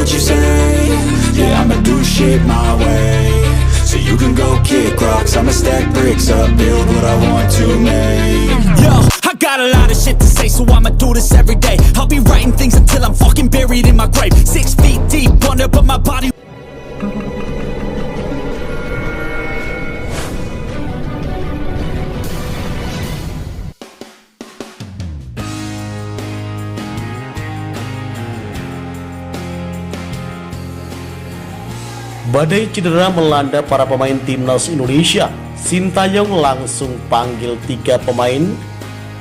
what you say. Yeah, I'ma do shit my way. So you can go kick rocks, I'ma stack bricks up, build what I want to make. Yo, I got a lot of shit to say, so I'ma do this every day. I'll be writing things until I'm fucking buried in my grave. 6 feet deep under, but my body. Badai cedera melanda para pemain timnas Indonesia. Sintayong langsung panggil 3 pemain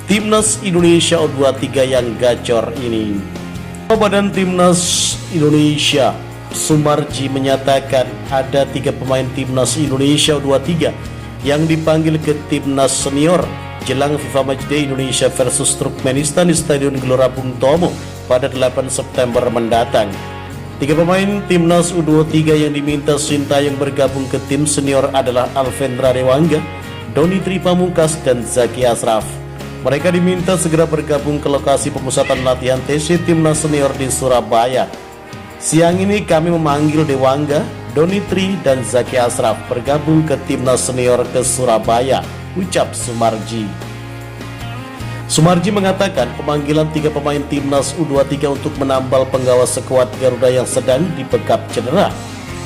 timnas Indonesia U23 yang gacor ini. Badan Timnas Indonesia Sumarji menyatakan ada 3 pemain timnas Indonesia U23 yang dipanggil ke timnas senior jelang FIFA Matchday Indonesia versus Turkmenistan di Stadion Gelora Bung Tomo pada 8 September mendatang. 3 pemain timnas U23 yang diminta Sintayong bergabung ke tim senior adalah Alvendra Dewangga, Doni Tri Pamungkas, dan Zaki Ashraf. Mereka diminta segera bergabung ke lokasi pemusatan latihan TC Timnas Senior di Surabaya. Siang ini kami memanggil Dewangga, Doni Tri, dan Zaki Ashraf bergabung ke Timnas Senior ke Surabaya, ucap Sumarji. Sumarji mengatakan pemanggilan 3 pemain timnas U23 untuk menambal penggawa skuad Garuda yang sedang dibekap cedera.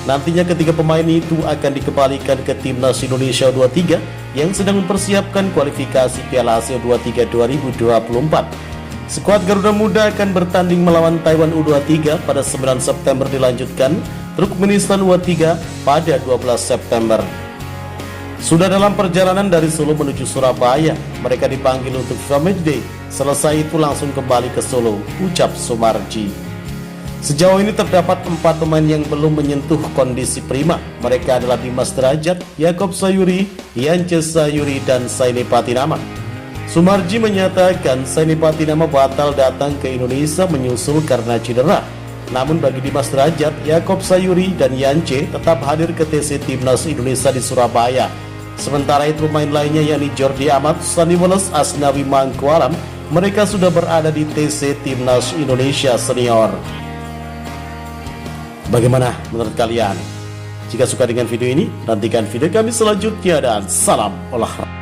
Nantinya ketiga pemain itu akan dikembalikan ke timnas Indonesia U23 yang sedang mempersiapkan kualifikasi Piala Asia U23 2024. Skuad Garuda Muda akan bertanding melawan Taiwan U23 pada 9 September, dilanjutkan Turkmenistan U23 pada 12 September. Sudah dalam perjalanan dari Solo menuju Surabaya, mereka dipanggil untuk FIFA Matchday. Selesai itu langsung kembali ke Solo, ucap Sumarji. Sejauh ini terdapat 4 pemain yang belum menyentuh kondisi prima. Mereka adalah Dimas Derajat, Yaakob Sayuri, Yance Sayuri, dan Saini Patinama. Sumarji menyatakan Saini Patinama batal datang ke Indonesia menyusul karena cedera. Namun bagi Dimas Derajat, Yaakob Sayuri, dan Yance tetap hadir ke TC Timnas Indonesia di Surabaya. Sementara itu pemain lainnya yakni Jordi Amat, Sani Wallace, Asnawi Mangkualam, mereka sudah berada di TC Timnas Indonesia Senior. Bagaimana menurut kalian? Jika suka dengan video ini, nantikan video kami selanjutnya dan salam olahraga.